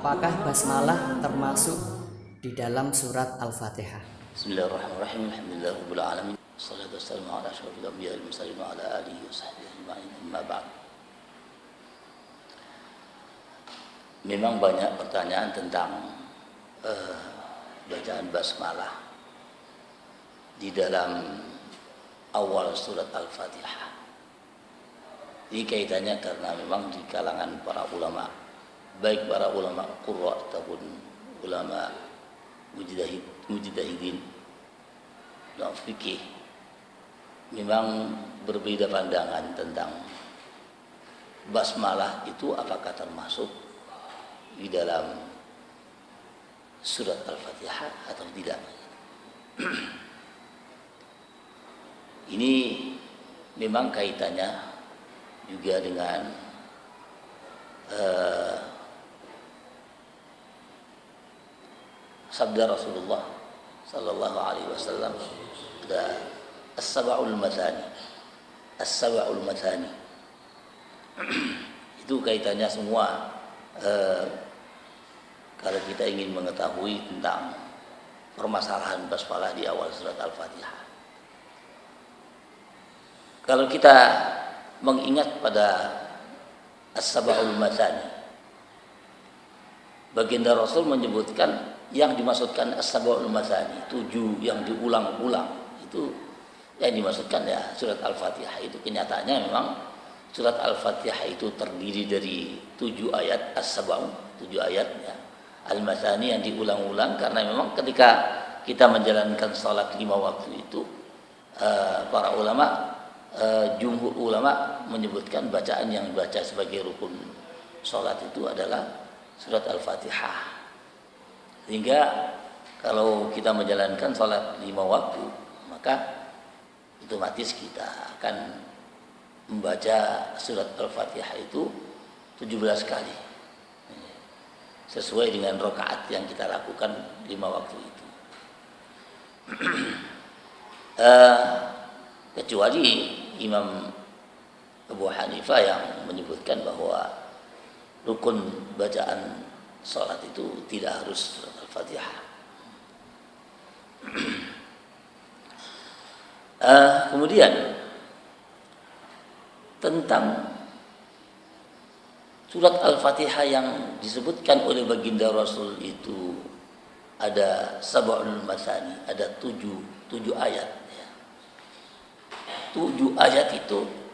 Apakah basmalah termasuk di dalam surat Al-Fatihah? Bismillahirrahmanirrahim. Alhamdulillahirabbil alamin. Wassalatu wassalamu ala asyrofil anbiya'i wal mursalin wa ala alihi wa sahbihi ajma'in. Amma ba'd. Memang banyak pertanyaan tentang bacaan basmalah di dalam awal surat Al-Fatihah. Ini kaitannya karena memang di kalangan para ulama, baik para ulama qurra ataupun ulama mujtahidin dalam fikih, memang berbeda pandangan tentang basmalah itu apakah termasuk di dalam surat Al-Fatihah atau tidak. Ini memang kaitannya juga dengan sabda Rasulullah sallallahu alaihi wasallam, as-sab'ul mathani, as-sab'ul mathani. Itu kaitannya semua kalau kita ingin mengetahui tentang permasalahan basmalah di awal surat Al-Fatihah. Kalau kita mengingat pada as-sab'ul mathani, baginda Rasul menyebutkan yang dimaksudkan as-sab'ul mathani, 7 yang diulang-ulang, itu yang dimaksudkan ya surat Al-Fatihah. Itu kenyataannya memang surat Al-Fatihah itu terdiri dari 7 ayat, as-sab'u 7 ayat ya. Al-mathani yang diulang-ulang karena memang ketika kita menjalankan salat 5 waktu itu para ulama, jumhur ulama menyebutkan bacaan yang dibaca sebagai rukun salat itu adalah surat Al-Fatihah. Sehingga kalau kita menjalankan salat 5 waktu, maka otomatis kita akan membaca surat Al-Fatihah itu 17 kali sesuai dengan rakaat yang kita lakukan 5 waktu itu. Kecuali Imam Abu Hanifah yang menyebutkan bahwa rukun bacaan salat itu tidak harus surat Al-Fatihah. Kemudian tentang surat Al-Fatihah yang disebutkan oleh baginda Rasul itu ada sab'ul mathani, ada 7 ayat ya. 7 ayat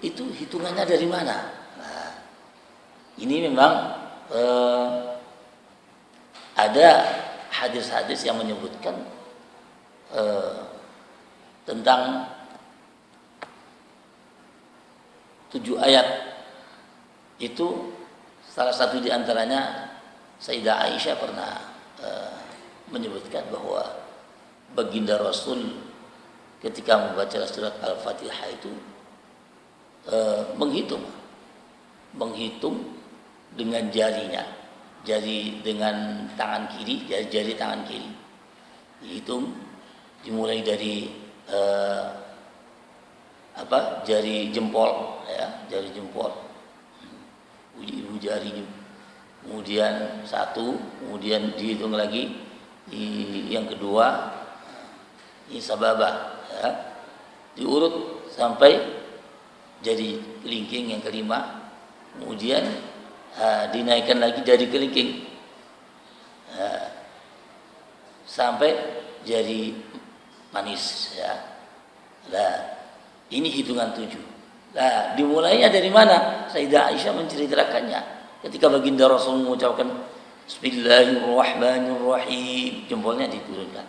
itu hitungannya dari mana? Nah, ini memang ada hadis-hadis yang menyebutkan tentang 7 ayat itu. Salah satu di antaranya Sayyidah Aisyah pernah menyebutkan bahwa baginda Rasul ketika membaca surat Al-Fatihah itu menghitung dengan jarinya, jari dengan tangan kiri, jari tangan kiri, dihitung dimulai dari jari jempol ya, jari jempol, ibu jari, kemudian 1, kemudian dihitung lagi yang kedua, ini sababah ya, diurut sampai jari kelingking yang kelima, kemudian dinaikkan lagi jari kelingking sampai jari manis ya. Nah, ini hitungan 7. Nah, dimulainya dari mana? Sayyidah Aisyah menceritakannya ketika baginda Rasul mengucapkan Bismillahirrahmanirrahim, jempolnya diturunkan.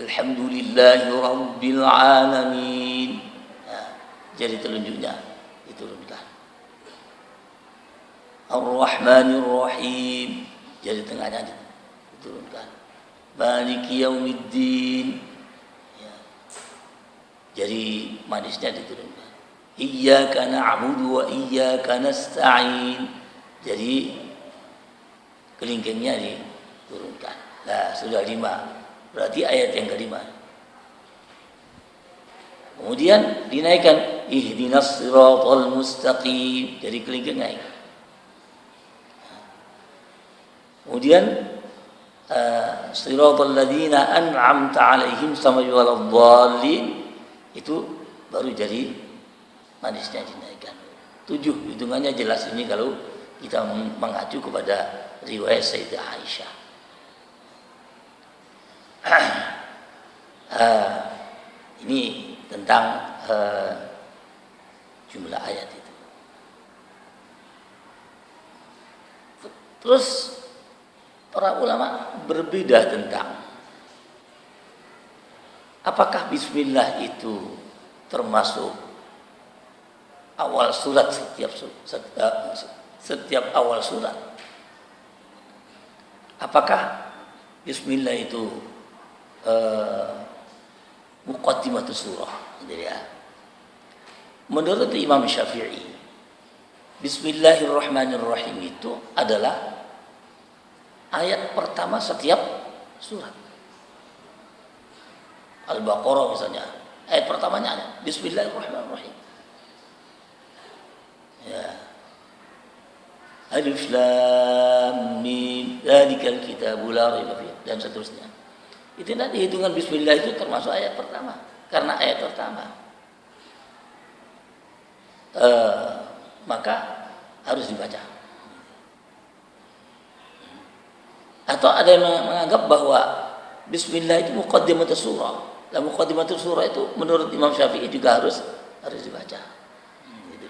Alhamdulillahirabbil alamin. Nah, jari telunjuknya diturunkan. Ar-Rahmanirrahim, jari tengahnya diturunkan. Maliki yaumiddin, jari manisnya diturunkan. Iyyaka na'budu wa iyyaka nasta'in, jadi kelingkingnya diturunkan. Nah, sudah 5. Berarti ayat yang kelima. Kemudian dinaikkan ihdinas siratal mustaqim, jadi kelingking naik. Kemudian siratal ladzina an'amta 'alaihim samai waladhdallin itu baru jadi manisnya dinaikkan. 7 hitungannya jelas ini kalau kita mengacu kepada riwayat Sayyidah Aisyah. Ini tentang jumlah ayat itu. Terus para ulama berbeda tentang apakah bismillah itu termasuk awal surat setiap awal surat. Apakah bismillah itu muqaddimatus surah, gitu ya. Menurut Imam Syafi'i, Bismillahirrahmanirrahim itu adalah ayat pertama setiap surat. Al-Baqarah misalnya, ayat pertamanya Bismillahirrahmanirrahim. Ya. Alif Lam Mim dzalikal kitabul la raiba fihi dan seterusnya. Itu nanti hitungan bismillah itu termasuk ayat pertama karena ayat pertama. Maka harus dibaca. Atau ada yang menganggap bahwa bismillah itu muqaddimatus surah. Dan muqaddimatus surah itu menurut Imam Syafi'i juga harus dibaca. Gitu.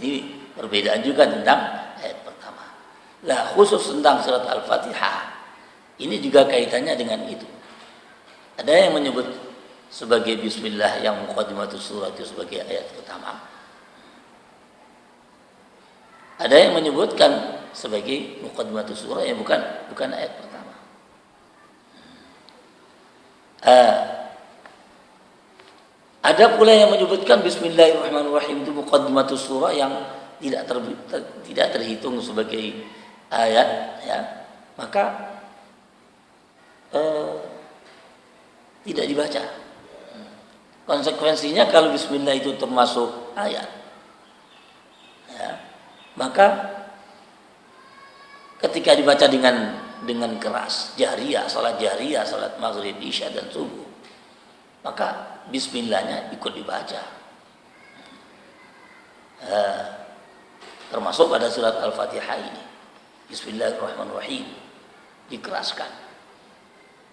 Ini perbedaan juga tentang ayat pertama. Lah khusus tentang surat Al-Fatihah ini juga kaitannya dengan itu. Ada yang menyebut sebagai bismillah yang muqaddimatus surah itu sebagai ayat pertama. Ada yang menyebutkan sebagai muqaddimatus surah yang bukan ayat pertama. Ada pula yang menyebutkan bismillahirrahmanirrahim itu muqaddimatus surah yang tidak terhitung sebagai ayat, ya. Maka tidak dibaca. Konsekuensinya kalau bismillah itu termasuk ayat, ya, maka ketika dibaca dengan keras, jahriyah, salat maghrib, isya dan subuh, maka bismillahnya ikut dibaca. Termasuk pada surat Al-Fatihah ini, Bismillahirrahmanirrahim, dikeraskan.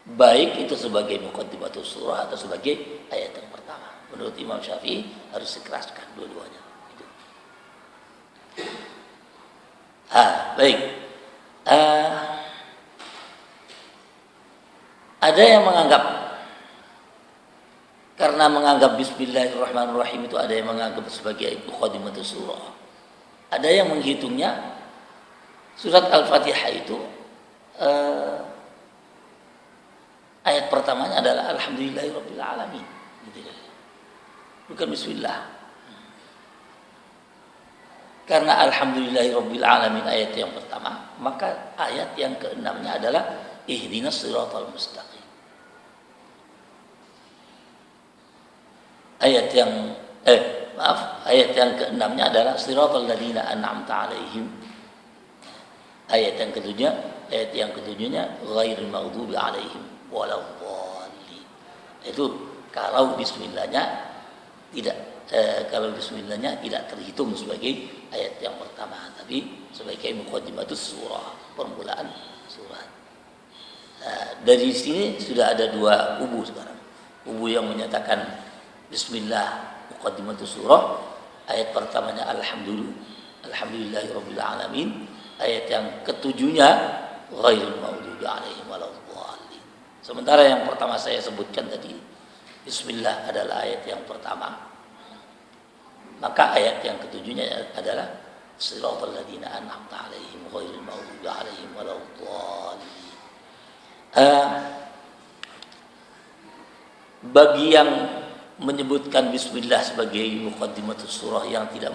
Baik itu sebagai muqaddimatus surah atau sebagai ayat yang pertama. Menurut Imam Syafi'i harus dikeraskan dua-duanya. Gitu. Baik. Ada yang menganggap Bismillahirrahmanirrahim itu ada yang menganggap sebagai muqaddimatus surah. Ada yang menghitungnya surat Al-Fatihah itu ayat pertamanya adalah Alhamdulillahirabbil alamin. Gitu. Bukan bismillah. Karena Alhamdulillahirabbil alamin ayat yang pertama, maka ayat yang keenamnya adalah Ihdinas siratal mustaqim. Ayat yang keenamnya adalah siratal ladzina an'amta 'alaihim. Ayat yang ketujuhnya ghairil maghdubi 'alaihim waladhdallin. Itu kalau bismillahnya tidak terhitung sebagai ayat yang pertama, tapi sebagai muqaddimatus surah, permulaan surat. Dari sini sudah ada dua kubu sekarang. Kubu yang menyatakan bismillah muqaddimatus surah, ayat pertamanya alhamdulillahirabbil alamin, ayat yang ketujuhnya ghairil maghdubi 'alaihim waladhdallin. Sementara yang pertama saya sebutkan tadi, bismillah adalah ayat yang pertama, maka ayat yang ketujuhnya adalah siratal ladzina an'amta 'alaihim ghairil maghdubi 'alaihim waladhdallin. Bagi yang menyebutkan bismillah sebagai muqaddimatus surah yang tidak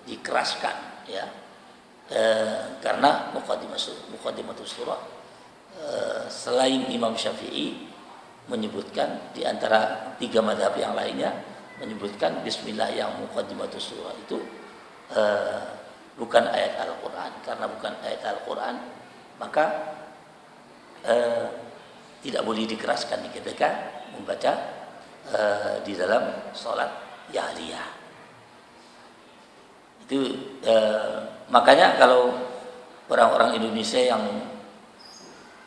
dikeraskan, ya, karena muqaddimatus surah selain Imam Syafi'i menyebutkan di antara 3 mazhab yang lainnya menyebutkan bismillah yang muqaddimatus surah itu bukan ayat Al-Quran. Karena bukan ayat Al-Quran, maka tidak boleh dikeraskan ketika membaca di dalam sholat jahriyah. Itu makanya kalau orang-orang Indonesia yang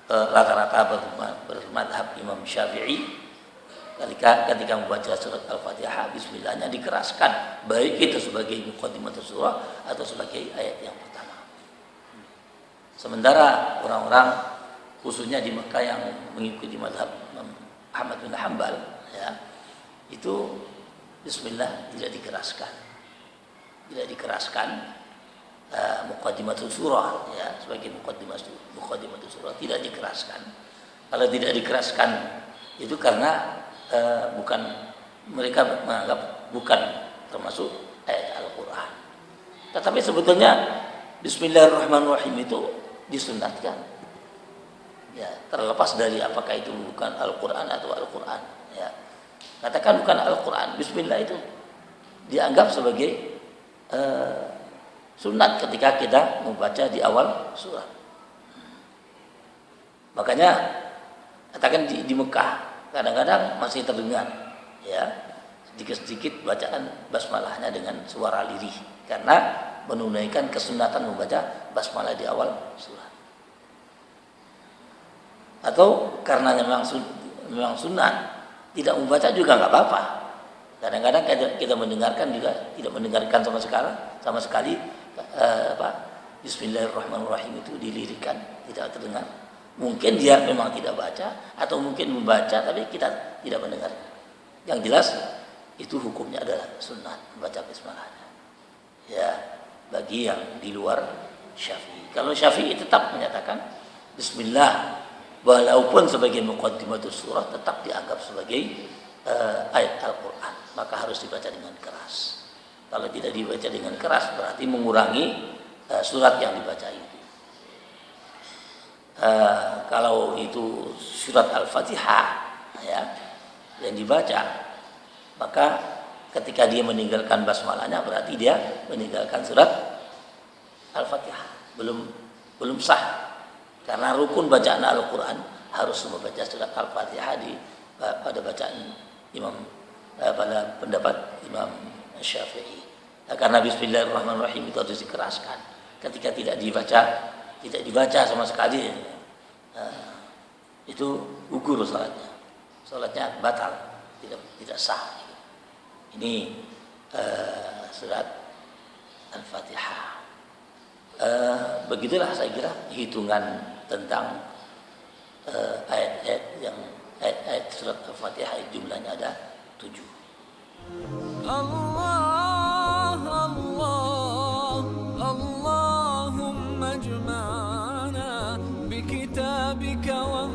rata-rata bermadhab Imam Syafi'i, ketika membaca surat Al-Fatihah, bismillahnya dikeraskan, baik itu sebagai muqaddimatus surah atau sebagai ayat yang pertama. Sementara orang-orang khususnya di Mekah yang mengikuti madhab Ahmad bin Hanbal, ya, itu bismillah tidak dikeraskan, muqaddimatus surah, ya, sebagai muqaddimatus surah tidak dikeraskan. Kalau tidak dikeraskan itu karena mereka menganggap bukan termasuk ayat Al-Quran. Tetapi sebetulnya Bismillahirrahmanirrahim itu disunatkan, ya, terlepas dari apakah itu bukan Al-Quran atau Al-Quran, ya. Katakan bukan Al-Quran, Bismillah itu dianggap sebagai sunat ketika kita membaca di awal surat. Makanya katakan di Mekah kadang-kadang masih terdengar, ya, sedikit-sedikit bacaan basmalahnya dengan suara lirih karena menunaikan kesunatan membaca basmalah di awal surat. Atau karena memang sunat, tidak membaca juga nggak apa-apa. Kadang-kadang kita mendengarkan juga tidak mendengarkan sama sekali Bismillahirrahmanirrahim itu dilirikan, tidak terdengar. Mungkin dia memang tidak baca, atau mungkin membaca tapi kita tidak mendengar. Yang jelas itu hukumnya adalah sunat membaca bismillahnya, ya, bagi yang di luar Syafi'i. Kalau Syafi'i tetap menyatakan bismillah walaupun sebagai muqaddimatus surah tetap dianggap sebagai ayat Al-Quran, maka harus dibaca dengan keras. Kalau tidak dibaca dengan keras berarti mengurangi surat yang dibaca itu. Kalau itu surat Al-Fatihah, ya, yang dibaca, maka ketika dia meninggalkan basmalahnya berarti dia meninggalkan surat Al-Fatihah, belum sah. Karena rukun bacaan Al-Quran harus membaca surat Al-Fatihah pada bacaan pada pendapat Imam Syafi'i. Karena Bismillahirrahmanirrahim itu harus dikeraskan. Ketika tidak dibaca sama sekali, itu gugur salatnya batal, tidak sah. Ini surat Al-Fatihah. Begitulah saya kira hitungan tentang ayat surat Al-Fatihah, jumlahnya ada 7. Allah Allah Allahumma ijma'na bi kitabika wa